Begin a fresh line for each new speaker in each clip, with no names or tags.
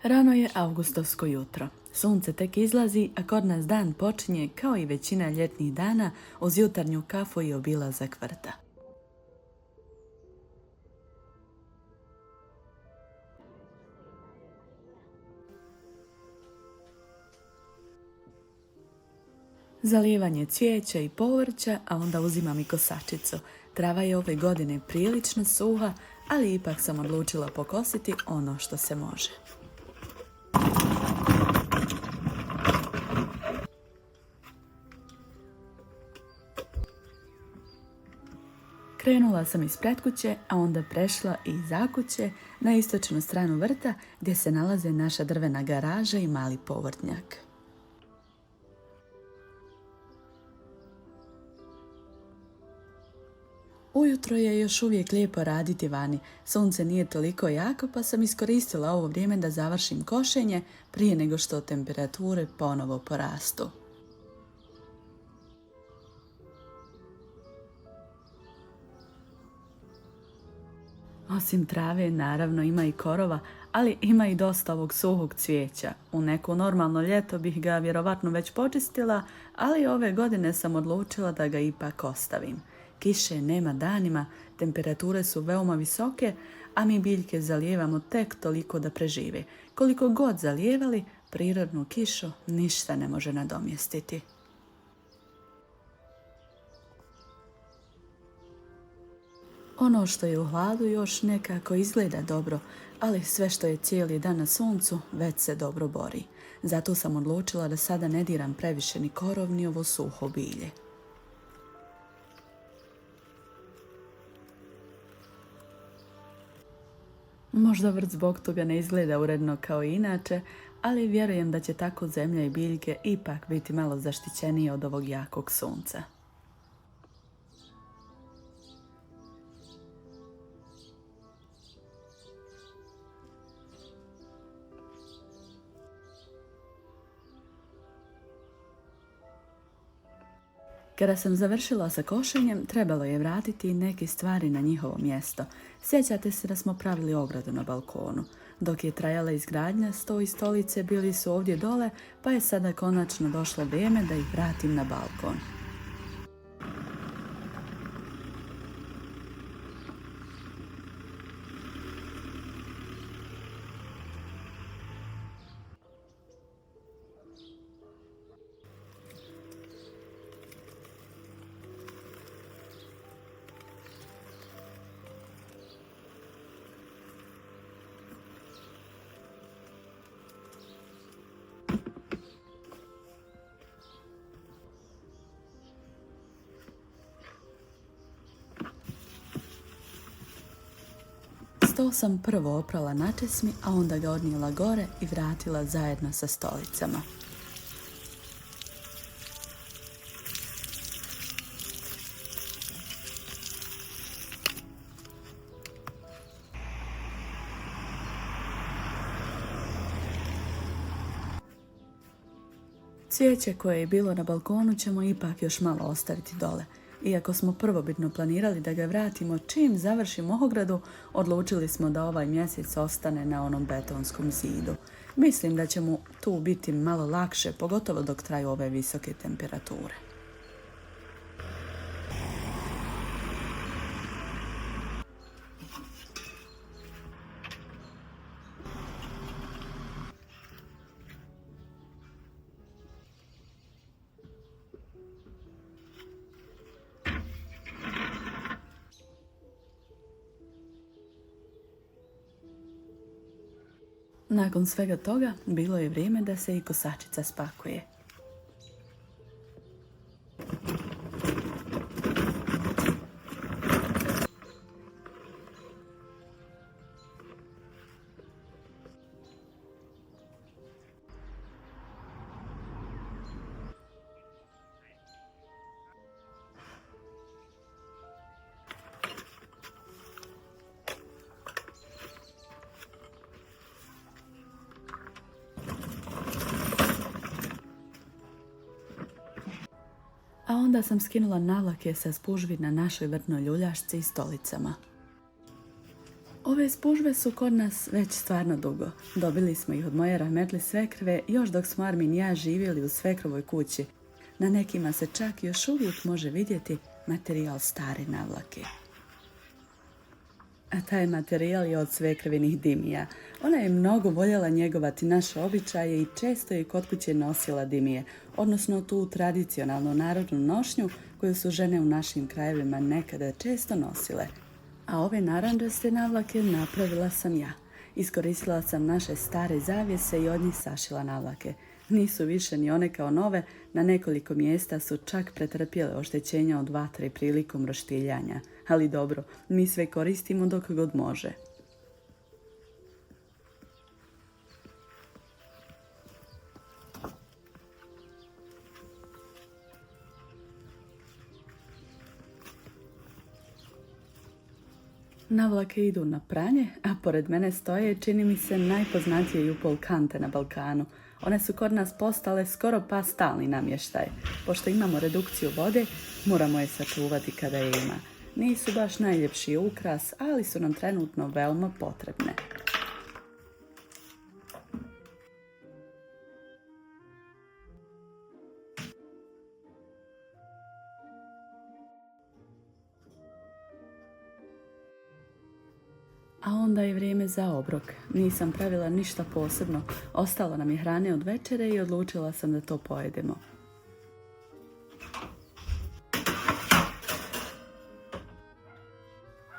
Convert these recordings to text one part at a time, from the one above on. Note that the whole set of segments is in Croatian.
Rano je avgustovsko jutro. Sunce tek izlazi, a kod nas dan počinje, kao i većina ljetnih dana, uz jutarnju kafu i obilazak vrta. Zalijevanje cvijeća i povrća, a onda uzimam i kosačicu. Trava je ove godine prilično suha, ali ipak sam odlučila pokositi ono što se može. Krenula sam iz pretkuće, a onda prešla i iza kuće na istočnu stranu vrta gdje se nalaze naša drvena garaža i mali povrtnjak. Ujutro je još uvijek lijepo raditi vani. Sunce nije toliko jako pa sam iskoristila ovo vrijeme da završim košenje prije nego što temperature ponovo porastu. Osim trave, naravno ima i korova, ali ima i dosta ovog suhog cvijeća. U neko normalno ljeto bih ga vjerovatno već počistila, ali ove godine sam odlučila da ga ipak ostavim. Kiše nema danima, temperature su veoma visoke, a mi biljke zalijevamo tek toliko da prežive. Koliko god zalijevali, prirodnu kišu ništa ne može nadomjestiti. Ono što je u hladu još nekako izgleda dobro, ali sve što je cijeli dan na suncu već se dobro bori. Zato sam odlučila da sada ne diram previše ni korov ni ovo suho bilje. Možda vrt zbog toga ne izgleda uredno kao i inače, ali vjerujem da će tako zemlja i biljke ipak biti malo zaštićenije od ovog jakog sunca. Kada sam završila sa košenjem, trebalo je vratiti neke stvari na njihovo mjesto. Sjećate se da smo pravili ogradu na balkonu. Dok je trajala izgradnja, sto i stolice bili su ovdje dole, pa je sada konačno došlo vrijeme da ih vratim na balkon. Sto sam prvo oprala načesmi, a onda ga odnijela gore i vratila zajedno sa stolicama. Cvijeće koje je bilo na balkonu ćemo ipak još malo ostaviti dole. Iako smo prvobitno planirali da ga vratimo čim završimo ogradu, odlučili smo da ovaj mjesec ostane na onom betonskom zidu. Mislim da će mu tu biti malo lakše, pogotovo dok traju ove visoke temperature. Nakon svega toga, bilo je vrijeme da se i kosačica spakuje. A onda sam skinula navlake sa spužvi na našoj vrtnoj ljuljašci i stolicama. Ove spužve su kod nas već stvarno dugo. Dobili smo ih od moje rahmetli svekrve još dok smo Armin i ja živjeli u svekrovoj kući. Na nekima se čak još uvijek može vidjeti materijal stare navlake. A taj materijal je od svekrvinih dimija. Ona je mnogo voljela njegovati naše običaje i često je kod kuće nosila dimije, odnosno tu tradicionalnu narodnu nošnju koju su žene u našim krajevima nekada često nosile. A ove narandžaste navlake napravila sam ja. Iskoristila sam naše stare zavjese i od njih sašila navlake. Nisu više ni one kao nove, na nekoliko mjesta su čak pretrpjele oštećenja od vatre prilikom roštiljanja. Ali dobro, mi sve koristimo dok god može. Navlake idu na pranje, a pored mene stoje, čini mi se, najpoznatije jupol kante na Balkanu. One su kod nas postale skoro pa stalni namještaj. Pošto imamo redukciju vode, moramo je sačuvati kada je ima. Nisu baš najljepši ukras, ali su nam trenutno veoma potrebne. A onda je vrijeme za obrok. Nisam pravila ništa posebno. Ostalo nam je hrane od večere i odlučila sam da to pojedemo.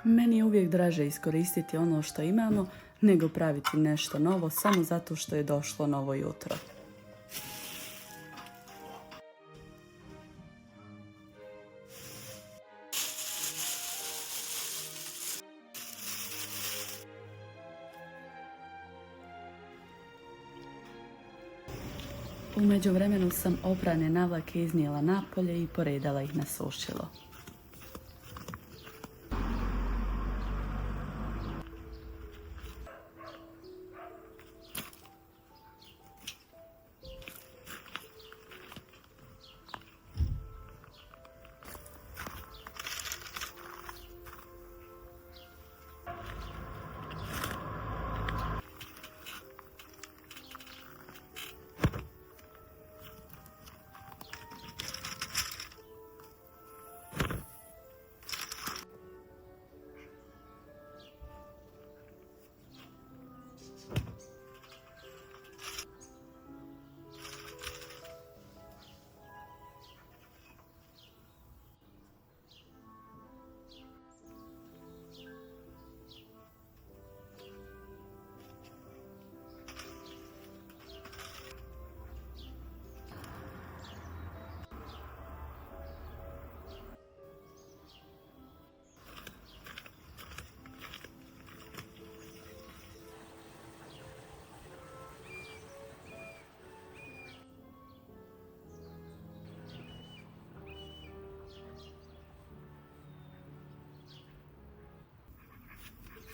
Meni je uvijek draže iskoristiti ono što imamo, nego praviti nešto novo samo zato što je došlo novo jutro. U međuvremenu sam oprane navlake iznijela napolje i poredala ih na sušilo.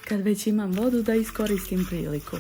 Kad već imam vodu, da iskoristim priliku.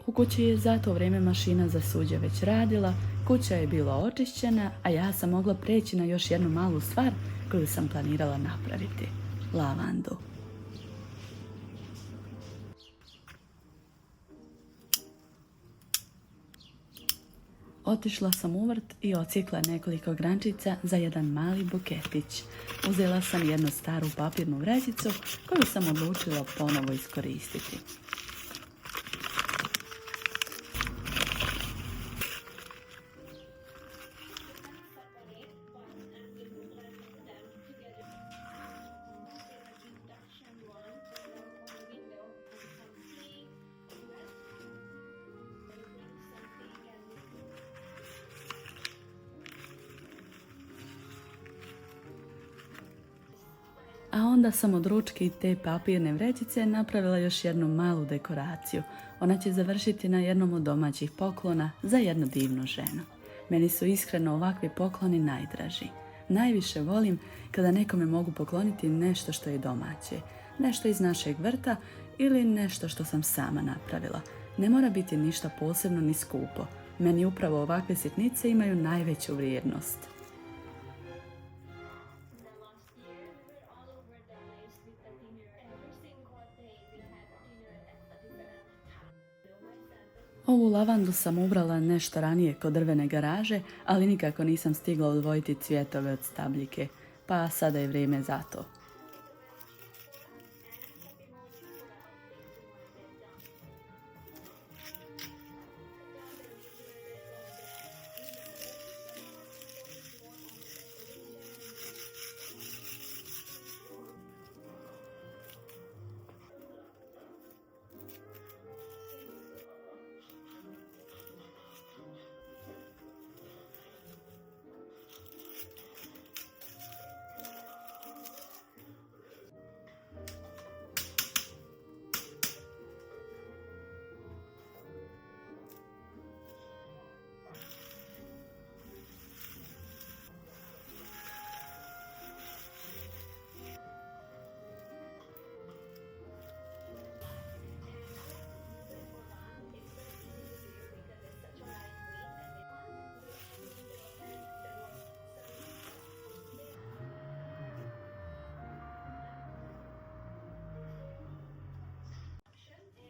U kući je za to vrijeme mašina za suđe već radila, kuća je bila očišćena, a ja sam mogla preći na još jednu malu stvar koju sam planirala napraviti. Lavandu. Otišla sam u vrt i odsjekla nekoliko grančica za jedan mali buketić. Uzela sam jednu staru papirnu vrećicu koju sam odlučila ponovo iskoristiti. onda sam od ručke te papirne vrećice napravila još jednu malu dekoraciju. Ona će završiti na jednom od domaćih poklona za jednu divnu ženu. Meni su iskreno ovakvi pokloni najdraži. Najviše volim kada nekome mogu pokloniti nešto što je domaće, nešto iz našeg vrta ili nešto što sam sama napravila. Ne mora biti ništa posebno ni skupo. Meni upravo ovakve sitnice imaju najveću vrijednost. Ovu lavandu sam ubrala nešto ranije kod drvene garaže, ali nikako nisam stigla odvojiti cvjetove od stabljike, pa sada je vrijeme za to.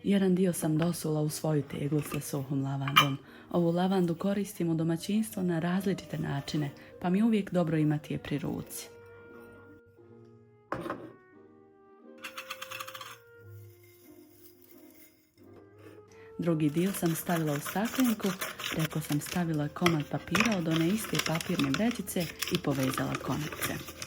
Jedan dio sam dosula u svoju teglu sa suhom lavandom. Ovu lavandu koristim u domaćinstvu na različite načine, pa mi je uvijek dobro imati je pri ruci. Drugi dio sam stavila u staklenku, preko sam stavila komad papira od one iste papirne vrećice i povezala konce.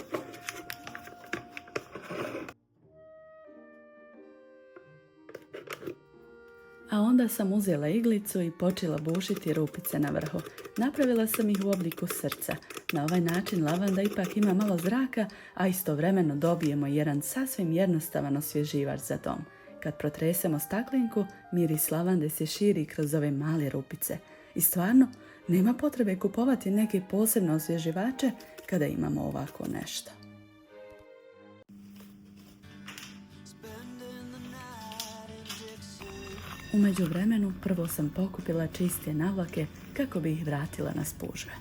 A onda sam uzela iglicu i počela bušiti rupice na vrhu. Napravila sam ih u obliku srca. Na ovaj način lavanda ipak ima malo zraka, a istovremeno dobijemo jedan sasvim jednostavan osvježivač za dom. Kad protresemo staklenku, miris lavande se širi kroz ove male rupice. I stvarno, nema potrebe kupovati neke posebne osvježivače kada imamo ovako nešto. U međuvremenu prvo sam pokupila čiste navlake kako bi ih vratila na spužve.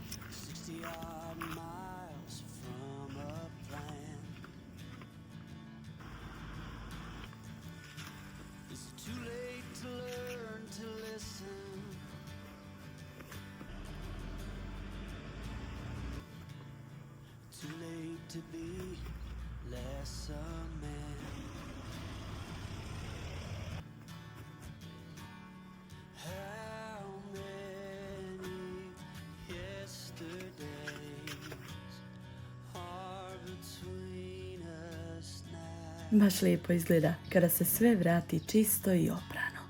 Baš lijepo izgleda kada se sve vrati čisto i oprano.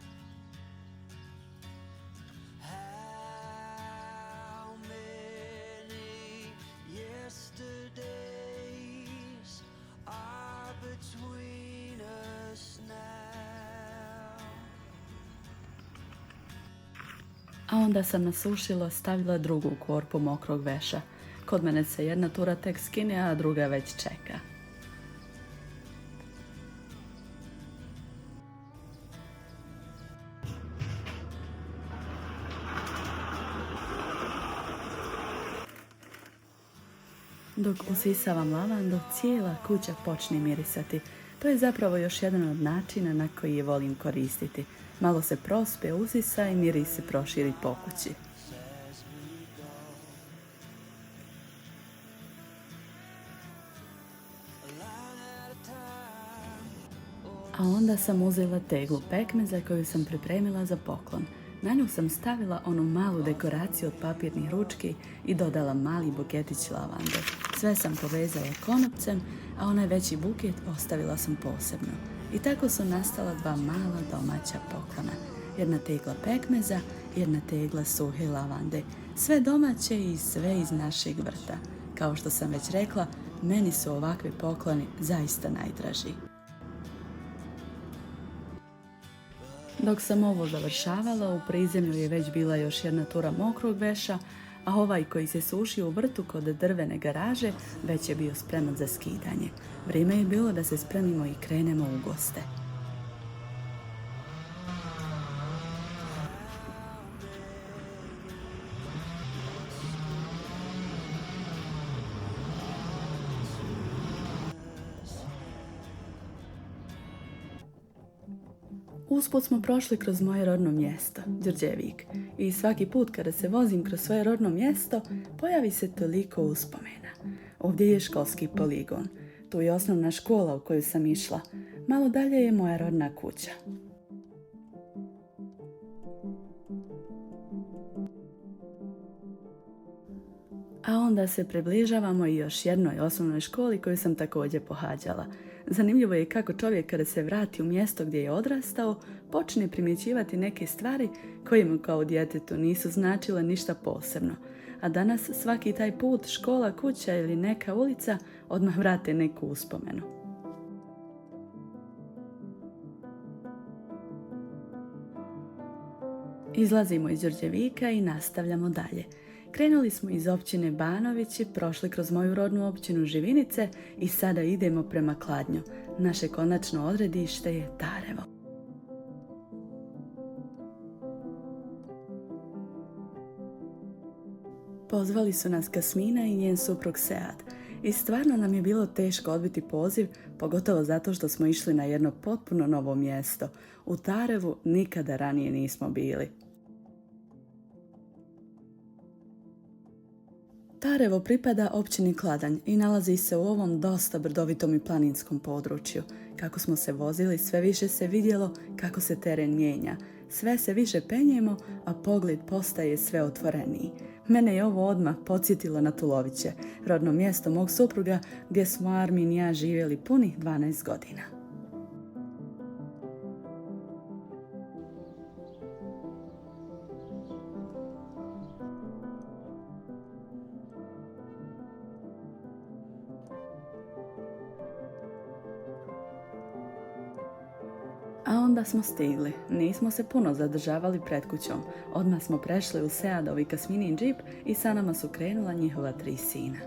A onda sam na sušilo stavila drugu korpu mokrog veša. Kod mene se jedna tura tek skine, a druga već čeka. Dok usisavam lavandu, cijela kuća počne mirisati. To je zapravo još jedan od načina na koji je volim koristiti. Malo se prospe, usisa i miris se proširi po kući. A onda sam uzela teglu pekmeza koju sam pripremila za poklon. Na nju sam stavila onu malu dekoraciju od papirnih ručki i dodala mali buketić lavande. Sve sam povezala konopcem, a onaj veći buket ostavila sam posebno. I tako su nastala dva mala domaća poklona. Jedna tegla pekmeza, jedna tegla suhe lavande. Sve domaće i sve iz našeg vrta. Kao što sam već rekla, Meni su ovakvi pokloni zaista najdraži. Dok sam ovo završavala, u prizemlju je već bila još jedna tura mokrog veša, a ovaj koji se sušio u vrtu kod drvene garaže već je bio spreman za skidanje. Vrijeme je bilo da se spremimo i krenemo u goste. Usput smo prošli kroz moje rodno mjesto, Đurđevik, i svaki put kada se vozim kroz svoje rodno mjesto, pojavi se toliko uspomena. Ovdje je školski poligon, tu je osnovna škola u koju sam išla, malo dalje je moja rodna kuća. A onda se približavamo i još jednoj osnovnoj školi koju sam također pohađala. Zanimljivo je kako čovjek kada se vrati u mjesto gdje je odrastao, počne primjećivati neke stvari koje mu kao djetetu nisu značile ništa posebno. A danas svaki taj put, škola, kuća ili neka ulica odmah vrate neku uspomenu. Izlazimo iz Đurđevika i nastavljamo dalje. Krenuli smo iz općine Banovići, prošli kroz moju rodnu općinu Živinice i sada idemo prema Kladnju. Naše konačno odredište je Tarevo. Pozvali su nas Kasmina i njen suprug Sead. I stvarno nam je bilo teško odbiti poziv, pogotovo zato što smo išli na jedno potpuno novo mjesto. U Tarevu nikada ranije nismo bili. Tarevo pripada općini Kladanj i nalazi se u ovom dosta brdovitom i planinskom području. Kako smo se vozili, sve više se vidjelo kako se teren mijenja. Sve se više penjemo, a pogled postaje sve otvoreniji. Mene je ovo odmah podsjetilo na Tuloviće, rodno mjesto mog supruga gdje smo Armin i ja živjeli punih 12 godina. A onda smo stigli. Nismo se puno zadržavali pred kućom. Odmah smo prešli u Seadov i Kasminin džip i sa nama su krenula njihova 3 sina.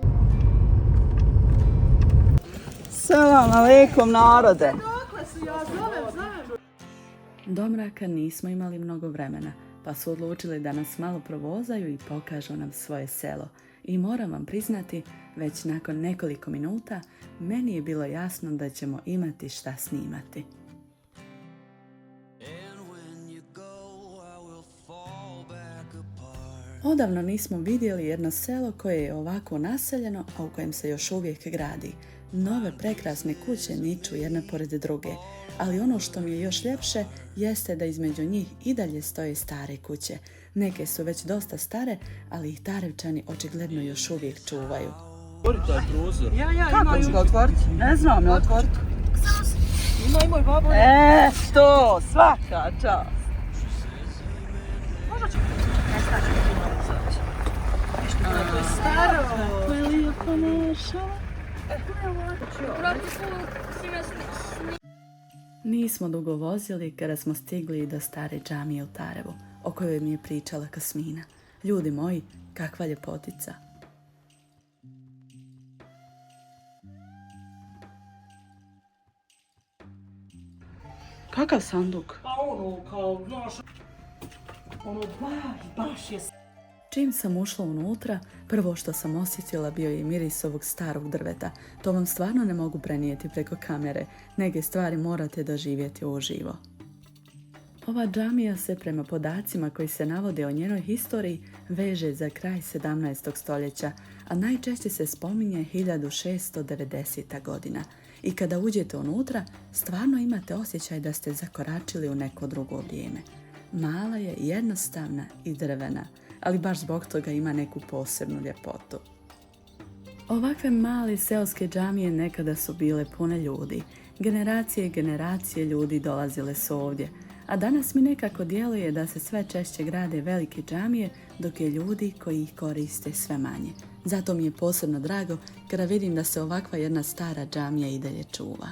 Selam aleikum narode.
Do mraka nismo imali mnogo vremena, pa su odlučili da nas malo provozaju i pokažu nam svoje selo. I moram vam priznati, već nakon nekoliko minuta, meni je bilo jasno da ćemo imati šta snimati. Odavno nismo vidjeli jedno selo koje je ovako naseljeno, a u kojem se još uvijek gradi. Nove prekrasne kuće niču jedna pored druge, ali ono što mi je još ljepše jeste da između njih i dalje stoje stare kuće. Neke su već dosta stare, ali ih Tarevčani očigledno još uvijek čuvaju.
Kako ću ga otvoriti? Ne znam, otvoriti. Moj babo. Što? Svaka čast. Možda ću to je staro.
Kako je lijepo naša. Nismo dugo vozili kada smo stigli do stare džamije u Tarevu, o kojoj mi je pričala Kasmina. Ljudi moji, kakva ljepotica.
Kakav sanduk?
Pa ono, kao, znaš, ono, baš je...
Čim sam ušla unutra, prvo što sam osjetila bio je miris ovog starog drveta. To vam stvarno ne mogu prenijeti preko kamere. Neke stvari morate doživjeti uživo. Ova džamija se prema podacima koji se navode o njenoj historiji veže za kraj 17. stoljeća, a najčešće se spominje 1690. godina. I kada uđete unutra, stvarno imate osjećaj da ste zakoračili u neko drugo vrijeme. Mala je, jednostavna i drvena, ali baš zbog toga ima neku posebnu ljepotu. Ovakve male seoske džamije nekada su bile pune ljudi. Generacije i generacije ljudi dolazile su ovdje, A danas mi nekako djeluje da se sve češće grade velike džamije, dok je ljudi koji ih koriste sve manje. Zato mi je posebno drago kada vidim da se ovakva jedna stara džamija i dalje čuva.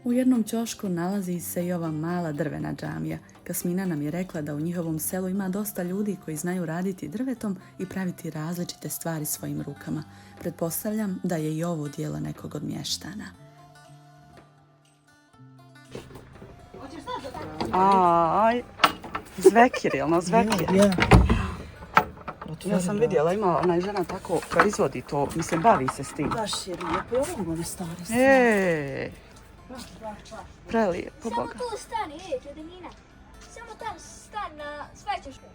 U jednom ćošku nalazi se i ova mala drvena džamija. Kasmina nam je rekla da u njihovom selu ima dosta ljudi koji znaju raditi drvetom i praviti različite stvari svojim rukama. Pretpostavljam da je i ovo djelo nekog od mještana.
Aj, zvekir, jel no zvekir?
Je.
Ja sam vidjela, ima ona žena tako proizvodi to, mislim, bavi se s tim.
Baš je lijepo, ovo ne stari se.
Prelijepo,
Samo
Boga.
tu stani, Nina. Samo tam stani na svećešku.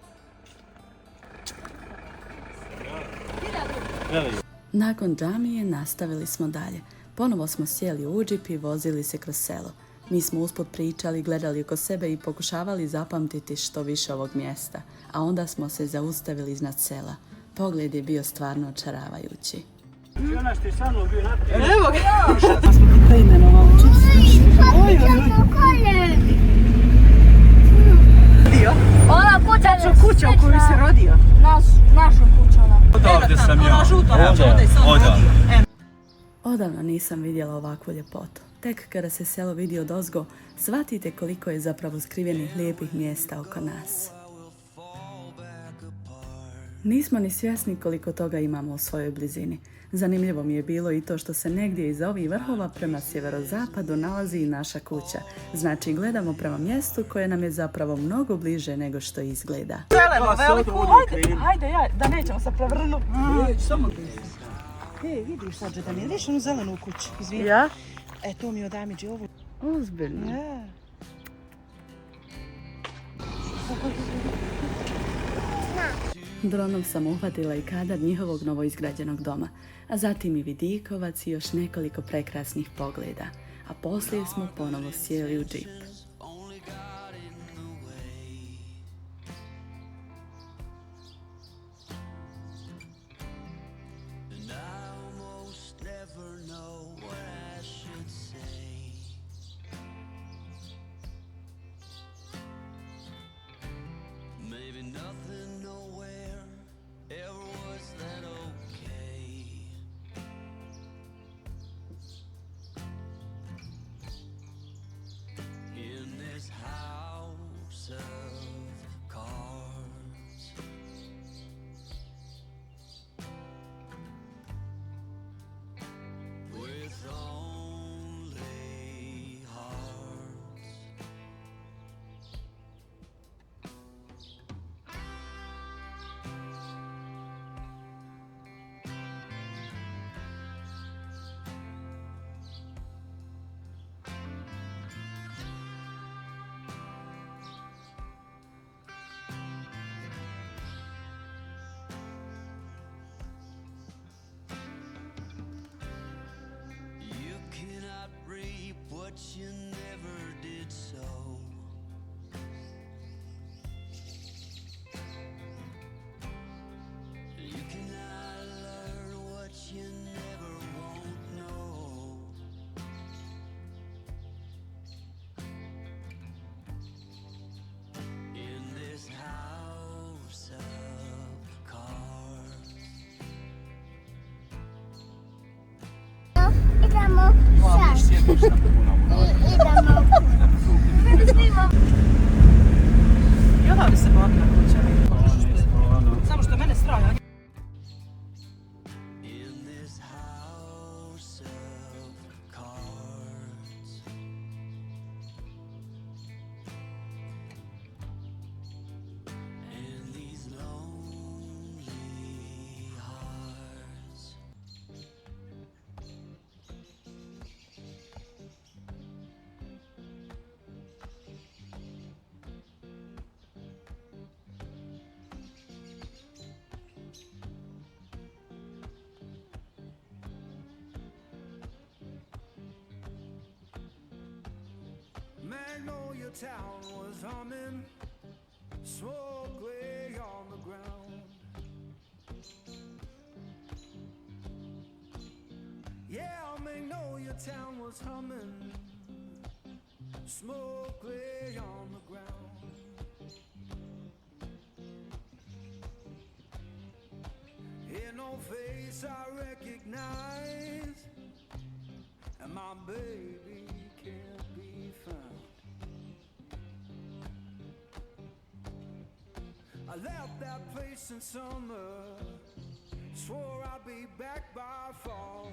Nakon džamije nastavili smo dalje. Ponovo smo sjeli u džip i vozili se kroz selo. Mi smo usput pričali, gledali oko sebe i pokušavali zapamtiti što više ovog mjesta, a onda smo se zaustavili iznad sela. Pogled je bio stvarno očaravajući.
Evo ga!
Preimenovali čips.
Ona kuća je
Kuća u kojoj se rodio.
naša kuća.
Odavde sam ja.
Ona žuta kuća, ovdje se on rodio.
Odavno nisam vidjela ovakvu ljepotu. Tek kada se selo vidi odozgo, shvatite koliko je zapravo skrivenih lijepih mjesta oko nas. Nismo ni svjesni koliko toga imamo u svojoj blizini. Zanimljivo mi je bilo i to što se negdje iza ovih vrhova prema sjeverozapadu nalazi i naša kuća. Znači gledamo prema mjestu koje nam je zapravo mnogo bliže nego što izgleda.
Zeleno, veliko, hajde ja, da nećemo se prevrnuti.
Samo vidiš sad da mi vidiš onu zelenu kuću, izvini.
Ja?
E, to mi je od Amidži ovo.
Ozbiljno.
Je.
Dronom sam uhvatila i kadar njihovog novoizgrađenog doma, a zatim i vidikovac i još nekoliko prekrasnih pogleda, a poslije smo ponovo sjeli u džip.
But you never did so. You cannot learn what you never won't know. In this house of cards.
Idemo sad. Idemo.
I odavde se bakna kuća. Samo što mene strah.
In this house of cards. And these lonely hearts.
Magnolia town was humming, smoke lay on the ground. Yeah, Magnolia town was humming, smoke lay on the ground. In no face I recognize, and my baby can't be found. I left that place in summer, swore I'd be back by fall.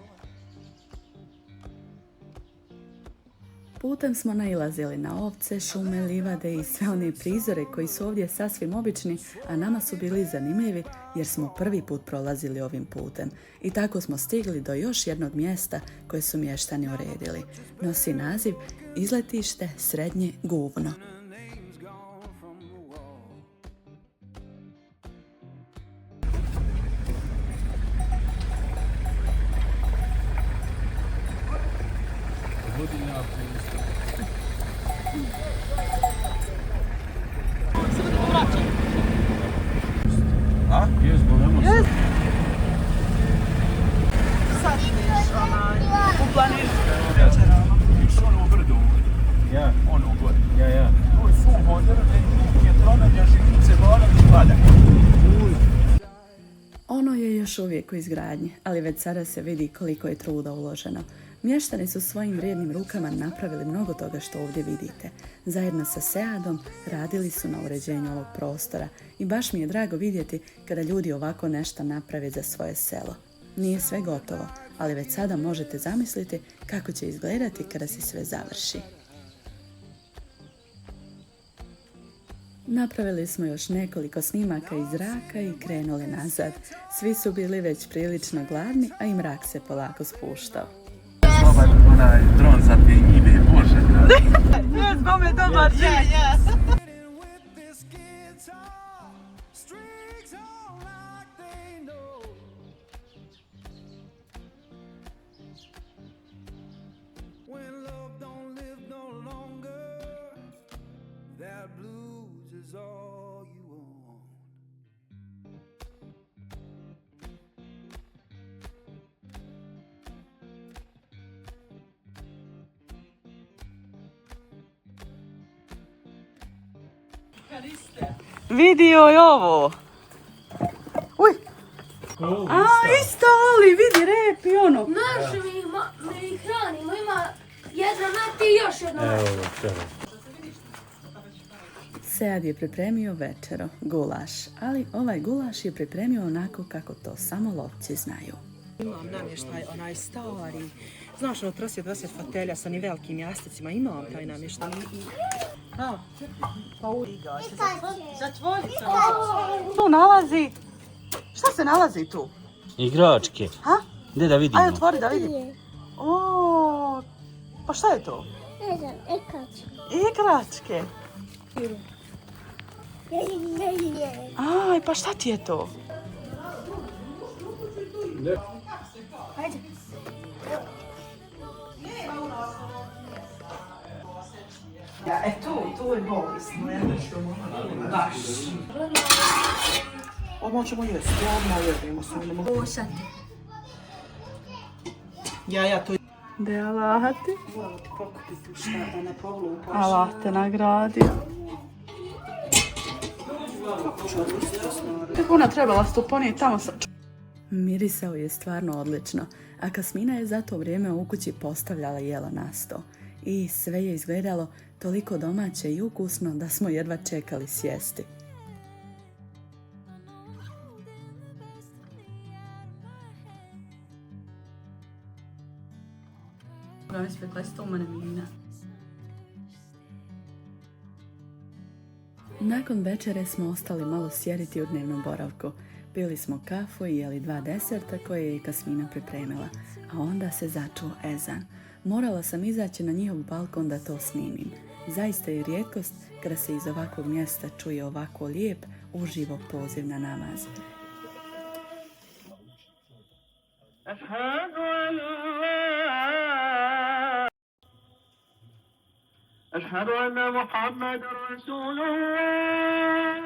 Putem smo nailazili na ovce, šume, livade i sve one prizore koji su ovdje sasvim obični, a nama su bili zanimljivi jer smo prvi put prolazili ovim putem. I tako smo stigli do još jednog mjesta koje su mještani uredili. Nosi naziv Izletište Srednje Guvno.
U planinu.
Ono brdo, ono gore. To je suho drveće, vjetromeđa, živice, voda i pada.
Ono je još uvijek u izgradnji, ali već sada se vidi koliko je truda uloženo. Mještani su svojim vrijednim rukama napravili mnogo toga što ovdje vidite. Zajedno sa Seadom radili su na uređenju ovog prostora i baš mi je drago vidjeti kada ljudi ovako nešto naprave za svoje selo. Nije sve gotovo, ali već sada možete zamisliti kako će izgledati kada se sve završi. Napravili smo još nekoliko snimaka iz zraka i krenuli nazad. Svi su bili već prilično gladni, a i mrak se polako spuštao.
Onaj dron sa te njive, bože.
Jes, bome dobar čin.
With this guitar, strings all like they know. When love don't live no longer, that blues is all you own.
Vidio je ovo. Uj. A, isto Oli, vidi rep i ono.
Naše mi ih hranimo, ima jedna mati i još jedna mati.
Sead je pripremio večero, gulaš, ali ovaj gulaš je pripremio onako kako to samo lovci znaju.
Imam namještaj, onaj stari. Znaš, ono 30-20 fotelja sa onim velikim jasticima. Imam taj namještaj. Ha, pa udigaj se. Zatvori se. Tu nalazi. Šta se nalazi tu?
Igračke.
Ha?
Gdje da vidimo?
Ajde, otvori da vidim. O, pa šta je to?
Ne znam, ekač.
Igračke. Aj, pa šta ti je to? Ja, tu je bolesno, ja baš. Ovo ćemo jesti, ja odmah jedemo se.
Ovo sad.
Ja, to je...
De Allah ti?
Moramo ti pokupiti šta da ne povlupaš.
Allah te nagradio.
Kako ona trebala se to ponijeti tamo sa...
Mirisao je stvarno odlično, a Kasmina je za to vrijeme u kući postavljala jelo na sto. I sve je izgledalo toliko domaće i ukusno da smo jedva čekali sjesti. Nakon večere smo ostali malo sjediti u dnevnom boravku. Pili smo kafu i jeli 2 deserta koje je i Kasmina pripremila, a onda se začuo ezan. Morala sam izaći na njihov balkon da to snimim. Zaista je rijetkost kada se iz ovakvog mjesta čuje ovako lijep, uživo poziv na namaz.
أشهد أن محمد رسول الله.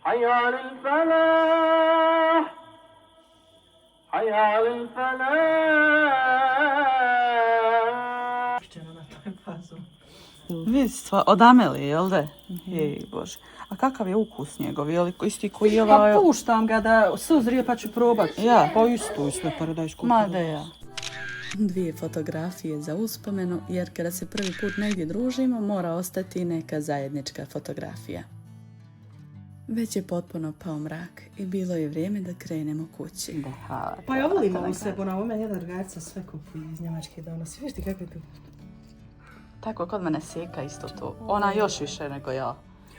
حي على الفلاح. حي
Vi od Amelije, jel da? Jej Bože. A kakav je ukus njegov? Je li isti koji je
Pa
ovaj...
puštam ga da suzrije pa ću probati.
Ja.
Pa isto paradajsku.
Ma da ja. 2 fotografije za uspomenu, jer kada se prvi put negdje družimo, mora ostati neka zajednička fotografija. Već je potpuno pao mrak i bilo je vrijeme da krenemo kući.
Pa ja volimo u sebu, na ovome jedan drugarica sve kupuje iz Njemačke donosi. Viš ti kako je tu?
Tako kod mene Seka isto to. Ona još više nego ja.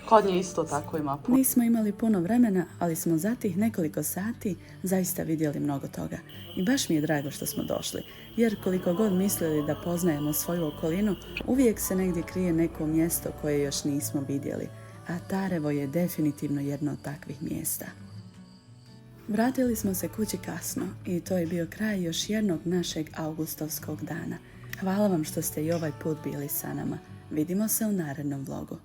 Kod nje isto tako ima puno. Nismo imali puno vremena, ali smo za tih nekoliko sati zaista vidjeli mnogo toga. I baš mi je drago što smo došli, jer koliko god mislili da poznajemo svoju okolinu, uvijek se negdje krije neko mjesto koje još nismo vidjeli. A Tarevo je definitivno jedno od takvih mjesta. Vratili smo se kući kasno i to je bio kraj još jednog našeg augustovskog dana. Hvala vam što ste i ovaj put bili sa nama. Vidimo se u narednom vlogu.